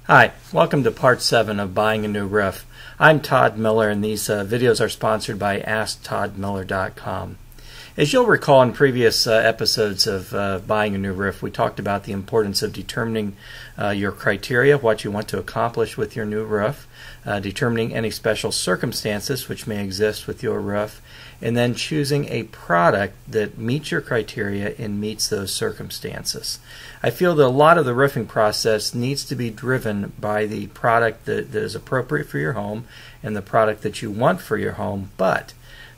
Hi, welcome to part 7 of Buying a New Roof. I'm Todd Miller, and these videos are sponsored by AskToddMiller.com. As you'll recall in previous episodes of Buying a New Roof, we talked about the importance of determining your criteria, what you want to accomplish with your new roof, determining any special circumstances which may exist with your roof, and then choosing a product that meets your criteria and meets those circumstances. I feel that a lot of the roofing process needs to be driven by the product that is appropriate for your home and the product that you want for your home, but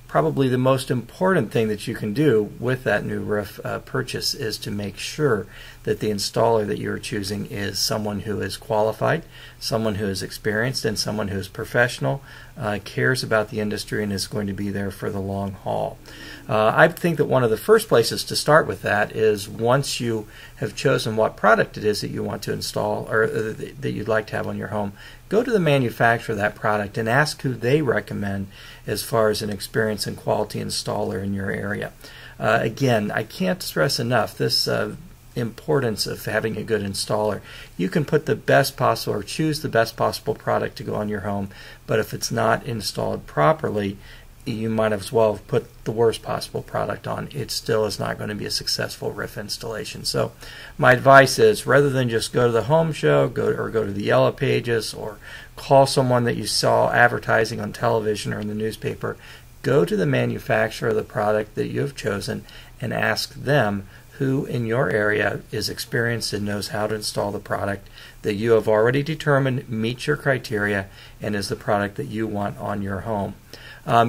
probably the most important thing that you can do with that new roof purchase is to make sure that the installer that you're choosing is someone who is qualified, someone who is experienced, and someone who is professional, cares about the industry, and is going to be there for the long haul. I think that one of the first places to start with that is once you have chosen what product it is that you want to install or that you'd like to have on your home, go to the manufacturer of that product and ask who they recommend as far as an experienced and quality installer in your area. Again, I can't stress enough this importance of having a good installer. You can put the best possible or choose the best possible product to go on your home, but if it's not installed properly, you might as well have put the worst possible product on. It still is not going to be a successful roof installation. So my advice is, rather than just go to the home show, go to the Yellow Pages, or call someone that you saw advertising on television or in the newspaper, go to the manufacturer of the product that you have chosen and ask them who in your area is experienced and knows how to install the product that you have already determined meets your criteria and is the product that you want on your home.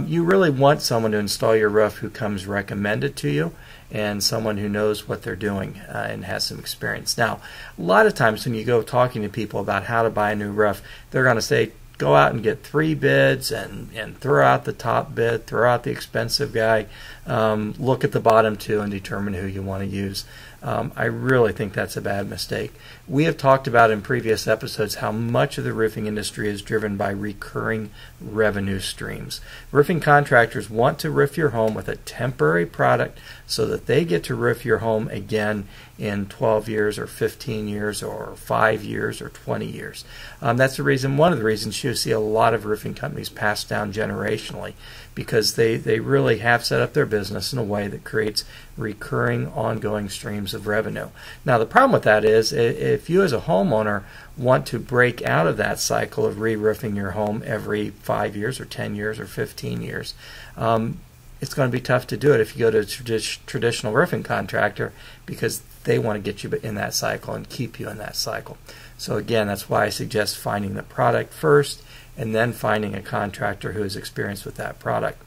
You really want someone to install your roof who comes recommended to you and someone who knows what they're doing and has some experience. Now, a lot of times when you go talking to people about how to buy a new roof, they're going to say, go out and get 3 bids and throw out the top bid, throw out the expensive guy, look at the bottom 2 and determine who you want to use. I really think that's a bad mistake. We have talked about in previous episodes how much of the roofing industry is driven by recurring revenue streams. Roofing contractors want to roof your home with a temporary product so that they get to roof your home again in 12 years or 15 years or 5 years or 20 years. That's the reason, one of the reasons you see a lot of roofing companies pass down generationally, because they really have set up their business in a way that creates recurring, ongoing streams of revenue. Now, the problem with that is if you as a homeowner want to break out of that cycle of re-roofing your home every 5 years or 10 years or 15 years, it's going to be tough to do it if you go to a traditional roofing contractor, because they want to get you in that cycle and keep you in that cycle. So again, that's why I suggest finding the product first and then finding a contractor who is experienced with that product.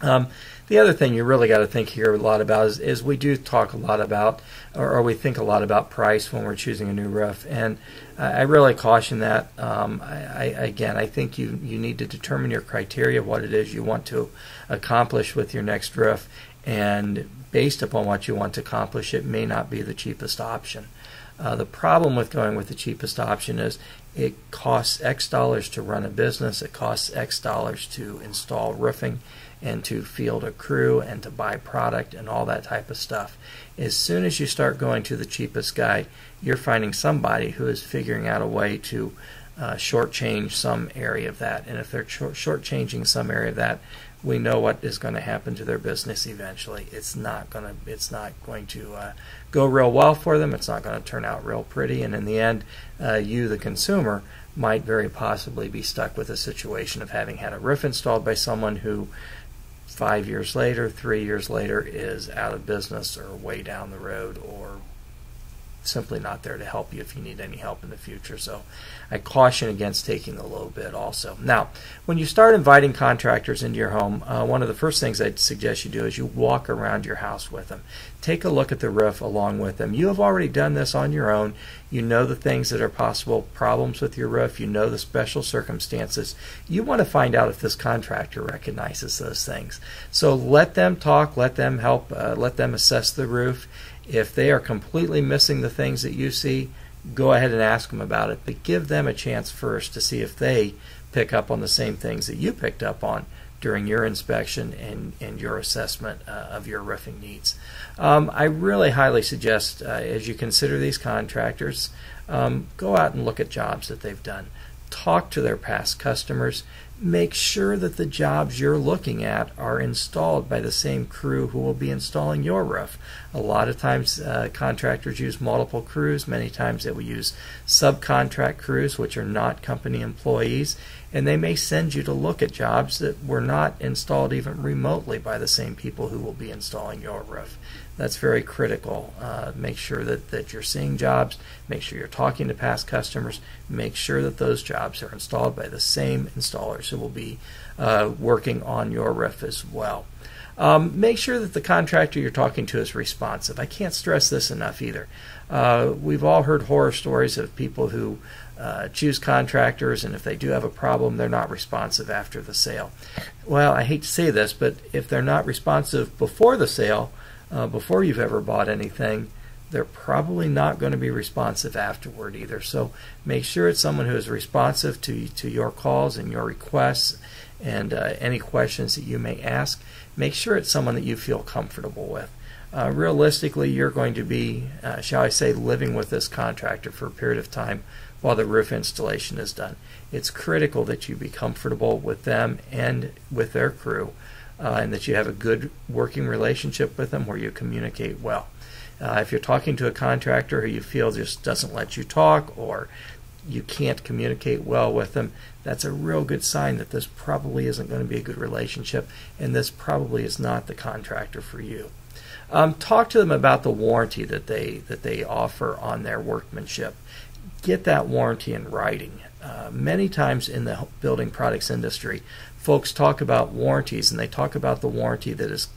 The other thing you really got to think here a lot about is we do talk a lot about, or we think a lot about price when we're choosing a new roof, and I really caution that. Again, I think you need to determine your criteria, what it is you want to accomplish with your next roof, and based upon what you want to accomplish, it may not be the cheapest option. The problem with going with the cheapest option is it costs X dollars to run a business, it costs X dollars to install roofing and to field a crew and to buy product and all that type of stuff. As soon as you start going to the cheapest guy, you're finding somebody who is figuring out a way to shortchange some area of that. And if they're shortchanging some area of that, we know what is going to happen to their business eventually. It's not going to go real well for them. It's not going to turn out real pretty, and in the end, you, the consumer, might very possibly be stuck with a situation of having had a roof installed by someone who 5 years later, 3 years later, is out of business or way down the road, or simply not there to help you if you need any help in the future. So I caution against taking a low bid also. Now, when you start inviting contractors into your home, one of the first things I'd suggest you do is you walk around your house with them. Take a look at the roof along with them. You have already done this on your own. You know the things that are possible problems with your roof. You know the special circumstances. You want to find out if this contractor recognizes those things. So let them talk, let them help, let them assess the roof. If they are completely missing the things that you see, go ahead and ask them about it, but give them a chance first to see if they pick up on the same things that you picked up on during your inspection and your assessment of your roofing needs. I really highly suggest, as you consider these contractors, go out and look at jobs that they've done. Talk to their past customers. Make sure that the jobs you're looking at are installed by the same crew who will be installing your roof. A lot of times contractors use multiple crews. Many times they will use subcontract crews, which are not company employees, and they may send you to look at jobs that were not installed even remotely by the same people who will be installing your roof. That's very critical. Make sure that you're seeing jobs, make sure you're talking to past customers, make sure that those jobs are installed by the same installers who will be working on your roof as well. Make sure that the contractor you're talking to is responsive. I can't stress this enough either. We've all heard horror stories of people who choose contractors, and if they do have a problem, they're not responsive after the sale. Well, I hate to say this, but if they're not responsive before the sale, before you've ever bought anything, they're probably not going to be responsive afterward either. So make sure it's someone who is responsive to your calls and your requests and any questions that you may ask. Make sure it's someone that you feel comfortable with. Realistically, you're going to be, shall I say, living with this contractor for a period of time while the roof installation is done. It's critical that you be comfortable with them and with their crew, and that you have a good working relationship with them where you communicate well. If you're talking to a contractor who you feel just doesn't let you talk, or you can't communicate well with them, that's a real good sign that this probably isn't going to be a good relationship, and this probably is not the contractor for you. Talk to them about the warranty that they offer on their workmanship. Get that warranty in writing. Many times in the building products industry, folks talk about warranties, and they talk about the warranty that is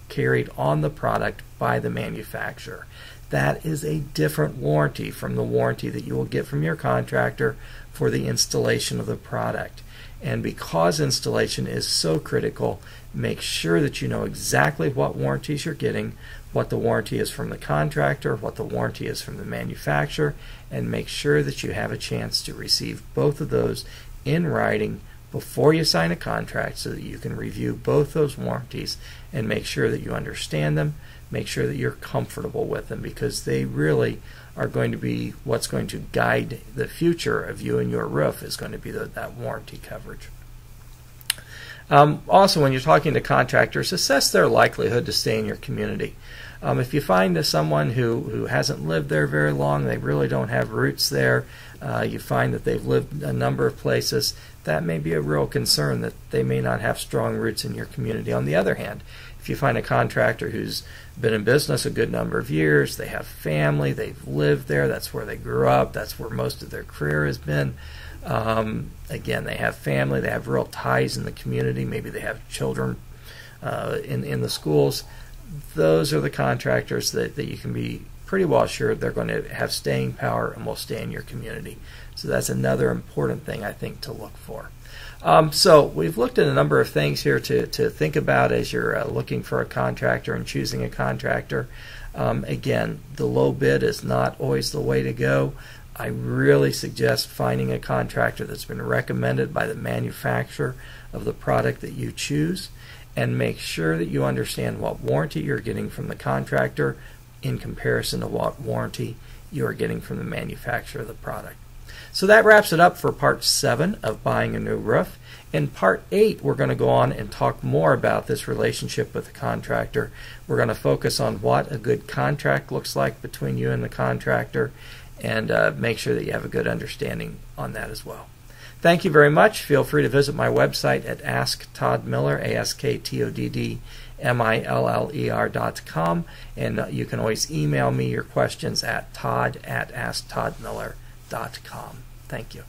carried on the product by the manufacturer. That is a different warranty from the warranty that you will get from your contractor for the installation of the product. And because installation is so critical, make sure that you know exactly what warranties you're getting, what the warranty is from the contractor, what the warranty is from the manufacturer, and make sure that you have a chance to receive both of those in writing before you sign a contract, so that you can review both those warranties and make sure that you understand them, make sure that you're comfortable with them, because they really are going to be what's going to guide the future of you and your roof, is going to be that warranty coverage. Also, when you're talking to contractors, assess their likelihood to stay in your community. If you find someone who hasn't lived there very long, they really don't have roots there, you find that they've lived a number of places, that may be a real concern that they may not have strong roots in your community. On the other hand, if you find a contractor who's been in business a good number of years, they have family, they've lived there, that's where they grew up, that's where most of their career has been. Again, they have family, they have real ties in the community, maybe they have children in the schools. Those are the contractors that you can be pretty well assured they're going to have staying power and will stay in your community. So that's another important thing, I think, to look for. So we've looked at a number of things here to think about as you're looking for a contractor and choosing a contractor. Again, the low bid is not always the way to go. I really suggest finding a contractor that's been recommended by the manufacturer of the product that you choose, and make sure that you understand what warranty you're getting from the contractor in comparison to what warranty you are getting from the manufacturer of the product. So that wraps it up for part 7 of buying a new roof. In part 8, we're going to go on and talk more about this relationship with the contractor. We're going to focus on what a good contract looks like between you and the contractor, and make sure that you have a good understanding on that as well. Thank you very much. Feel free to visit my website at Ask Todd Miller, AskToddMiller.com, and you can always email me your questions at todd@asktoddmiller.com. Thank you.